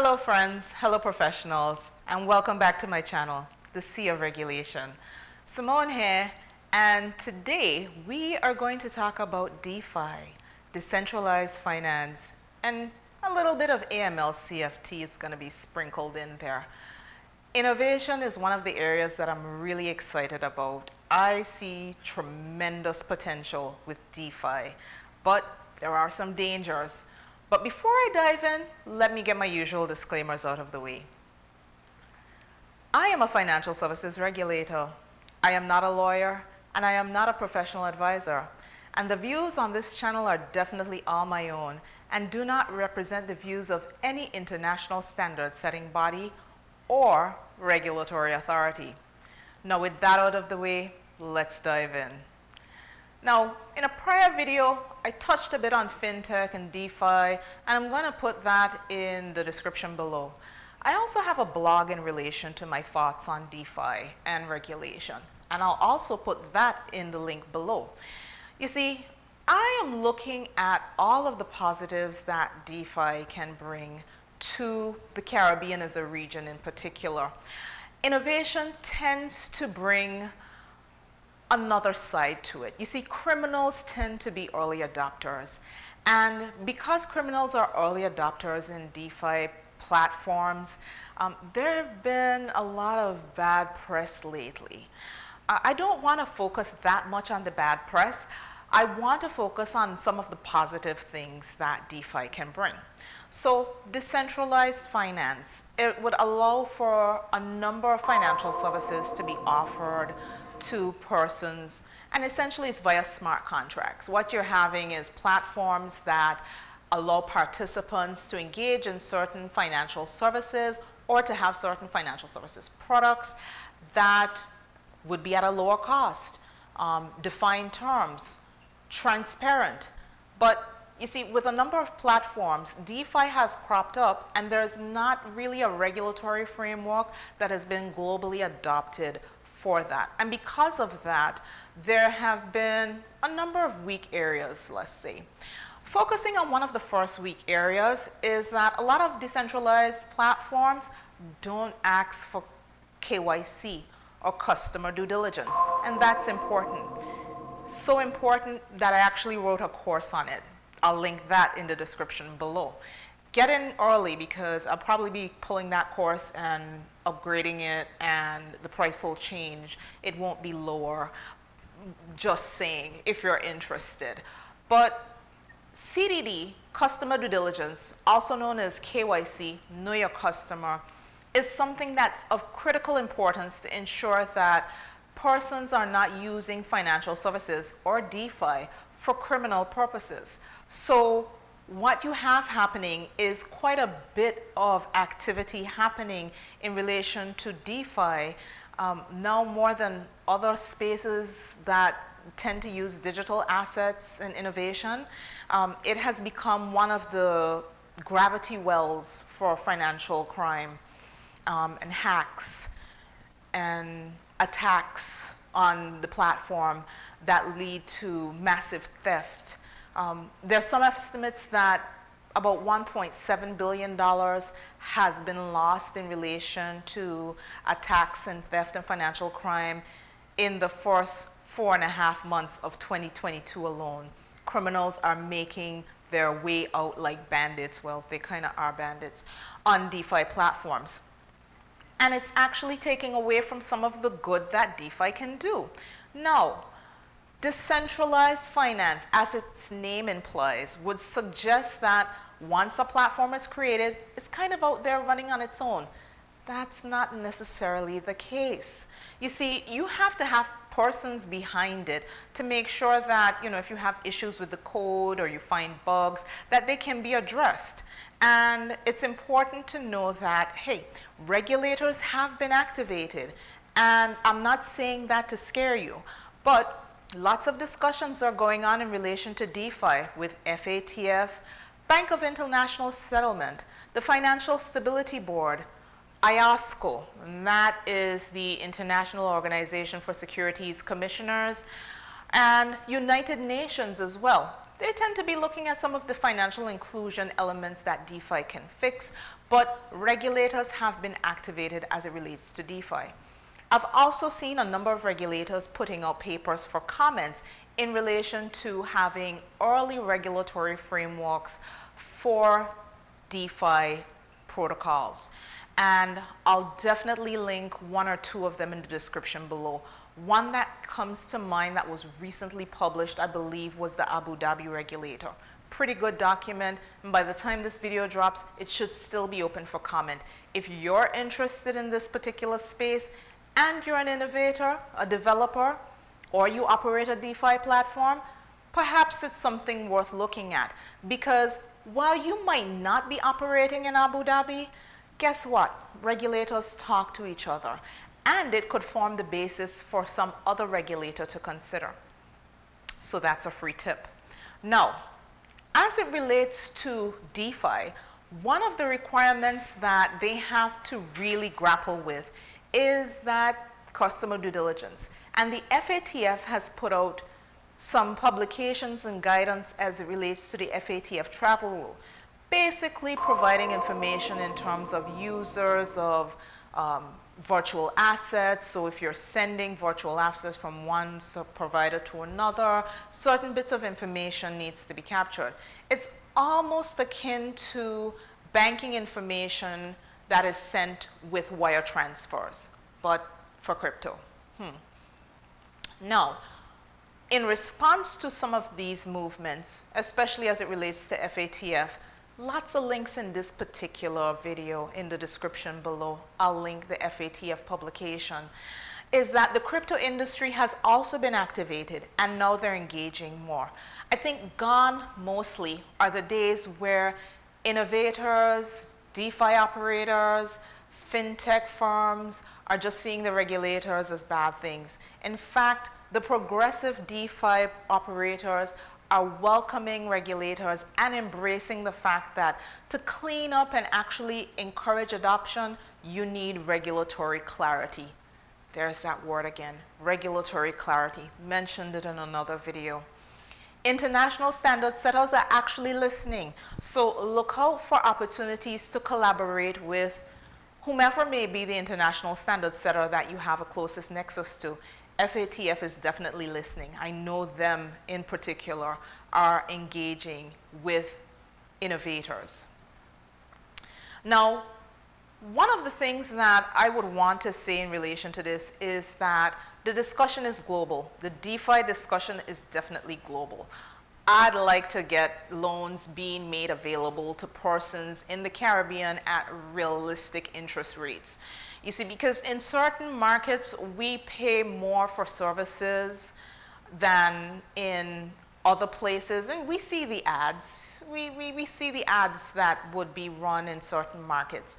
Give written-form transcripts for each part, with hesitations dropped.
Hello friends, hello professionals, and welcome back to my channel, The Sea of Regulation. Simone here, and today we are going to talk about DeFi, Decentralized Finance, and a little bit of AML CFT is going to be sprinkled in there. Innovation is one of the areas that I'm really excited about. I see tremendous potential with DeFi, but there are some dangers. But before I dive in, let me get my usual disclaimers out of the way. I am a financial services regulator. I am not a lawyer, and I am not a professional advisor. And the views on this channel are definitely all my own and do not represent the views of any international standard-setting body or regulatory authority. Now, with that out of the way, let's dive in. Now, in a prior video, I touched a bit on FinTech and DeFi, and I'm going to put that in the description below. I also have a blog in relation to my thoughts on DeFi and regulation, and I'll also put that in the link below. You see, I am looking at all of the positives that DeFi can bring to the Caribbean as a region in particular. Innovation tends to bring another side to it. You see, criminals tend to be early adopters. And because criminals are early adopters in DeFi platforms, there have been a lot of bad press lately. I don't want to focus that much on the bad press. I want to focus on some of the positive things that DeFi can bring. So, decentralized finance, it would allow for a number of financial services to be offered to persons, and essentially it's via smart contracts. What you're having is platforms that allow participants to engage in certain financial services or to have certain financial services products that would be at a lower cost, defined terms, transparent. But you see, with a number of platforms, DeFi has cropped up, and there's not really a regulatory framework that has been globally adopted for that. And because of that, there have been a number of weak areas, let's say. Focusing on one of the first weak areas is that a lot of decentralized platforms don't ask for KYC or customer due diligence, and that's important. So important that I actually wrote a course on it. I'll link that in the description below. Get in early because I'll probably be pulling that course and upgrading it, and the price will change. It won't be lower, just saying, if you're interested. But CDD, customer due diligence, also known as KYC, know your customer, is something that's of critical importance to ensure that persons are not using financial services or DeFi for criminal purposes. So what you have happening is quite a bit of activity happening in relation to DeFi, now more than other spaces that tend to use digital assets and innovation. It has become one of the gravity wells for financial crime and hacks and attacks on the platform that lead to massive theft. There's some estimates that about $1.7 billion has been lost in relation to attacks and theft and financial crime in the first 4.5 months of 2022 alone. Criminals are making their way out like bandits, well, they kind of are bandits, on DeFi platforms. And it's actually taking away from some of the good that DeFi can do. Now, decentralized finance, as its name implies, would suggest that once a platform is created, it's kind of out there running on its own. That's not necessarily the case. You see, you have to have persons behind it to make sure that, if you have issues with the code or you find bugs, that they can be addressed. And it's important to know that, hey, regulators have been activated. And I'm not saying that to scare you, but lots of discussions are going on in relation to DeFi with FATF, Bank of International Settlement, the Financial Stability Board, IOSCO, and that is the International Organization for Securities Commissioners, and United Nations as well. they tend to be looking at some of the financial inclusion elements that DeFi can fix, but regulators have been activated as it relates to DeFi. I've also seen a number of regulators putting out papers for comments in relation to having early regulatory frameworks for DeFi protocols. And I'll definitely link one or two of them in the description below. One that comes to mind that was recently published, I believe, was the Abu Dhabi regulator. Pretty good document, and by the time this video drops, it should still be open for comment. If you're interested in this particular space and you're an innovator, a developer, or you operate a DeFi platform, perhaps it's something worth looking at. Because while you might not be operating in Abu Dhabi, guess what? Regulators talk to each other, and it could form the basis for some other regulator to consider. So that's a free tip. Now, as it relates to DeFi, one of the requirements that they have to really grapple with is that customer due diligence. And the FATF has put out some publications and guidance as it relates to the FATF travel rule, basically providing information in terms of users of virtual assets. So if you're sending virtual assets from one provider to another, certain bits of information needs to be captured. It's almost akin to banking information that is sent with wire transfers, but for crypto. Now, in response to some of these movements, especially as it relates to FATF, lots of links in this particular video in the description below. I'll link the FATF publication. Is that the crypto industry has also been activated, and now they're engaging more. I think gone mostly are the days where innovators, DeFi operators, FinTech firms are just seeing the regulators as bad things. In fact, the progressive DeFi operators are welcoming regulators and embracing the fact that to clean up and actually encourage adoption, you need regulatory clarity. There's that word again, regulatory clarity. Mentioned it in another video. International standard setters are actually listening. So look out for opportunities to collaborate with whomever may be the international standard setter that you have a closest nexus to. FATF is definitely listening. I know them in particular are engaging with innovators. Now, one of the things that I would want to say in relation to this is that the discussion is global. The DeFi discussion is definitely global. I'd like to get loans being made available to persons in the Caribbean at realistic interest rates. You see, because in certain markets, we pay more for services than in other places, and we see the ads. We see the ads that would be run in certain markets.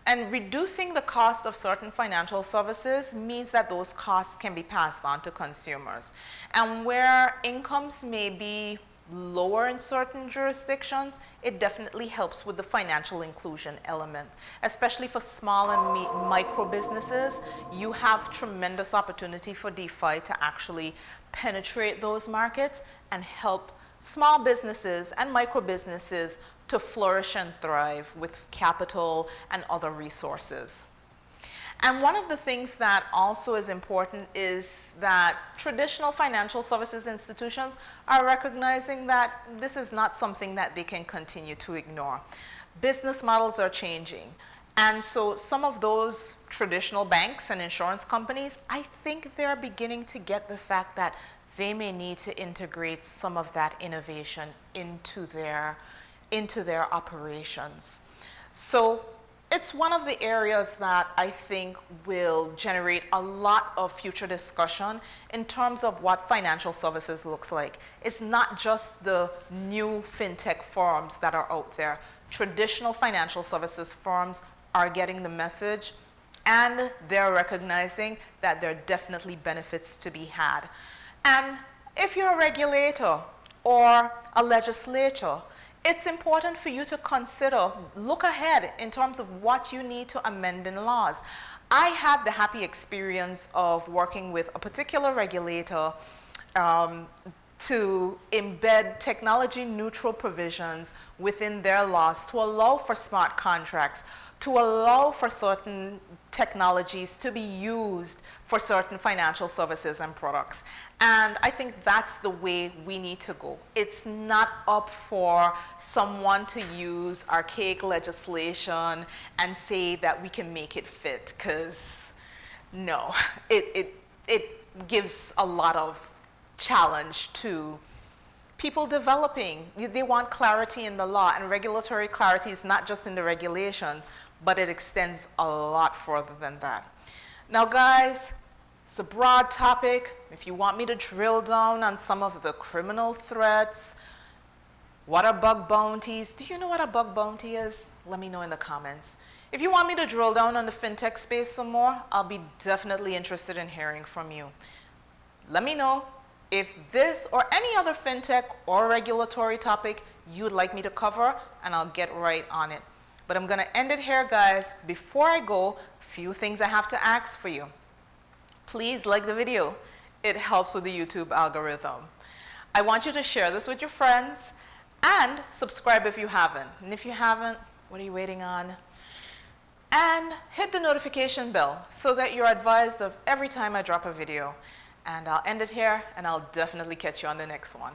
And reducing the cost of certain financial services means that those costs can be passed on to consumers. And where incomes may be lower in certain jurisdictions, it definitely helps with the financial inclusion element. Especially for small and micro businesses, you have tremendous opportunity for DeFi to actually penetrate those markets and help small businesses and micro businesses to flourish and thrive with capital and other resources. And one of the things that also is important is that traditional financial services institutions are recognizing that this is not something that they can continue to ignore. Business models are changing. And so some of those traditional banks and insurance companies, I think they're beginning to get the fact that they may need to integrate some of that innovation into their operations. So it's one of the areas that I think will generate a lot of future discussion in terms of what financial services looks like. It's not just the new fintech firms that are out there. Traditional financial services firms are getting the message, and they're recognizing that there are definitely benefits to be had. And if you're a regulator or a legislator, it's important for you to consider, look ahead in terms of what you need to amend in laws. I had the happy experience of working with a particular regulator to embed technology neutral provisions within their laws to allow for smart contracts, to allow for certain technologies to be used for certain financial services and products. And I think that's the way we need to go. It's not up for someone to use archaic legislation and say that we can make it fit, because no, it gives a lot of challenge to people developing. They want clarity in the law, and regulatory clarity is not just in the regulations, but it extends a lot further than that. Now guys, it's a broad topic. If you want me to drill down on some of the criminal threats, what are bug bounties? Do you know what a bug bounty is? Let me know in the comments. If you want me to drill down on the fintech space some more, I'll be definitely interested in hearing from you. Let me know if this or any other fintech or regulatory topic you would like me to cover, and I'll get right on it. But I'm gonna end it here, guys. Before I go, a few things I have to ask for you. Please like the video. It helps with the YouTube algorithm. I want you to share this with your friends and subscribe if you haven't. And if you haven't, what are you waiting on? And hit the notification bell so that you're advised of every time I drop a video. And I'll end it here, and I'll definitely catch you on the next one.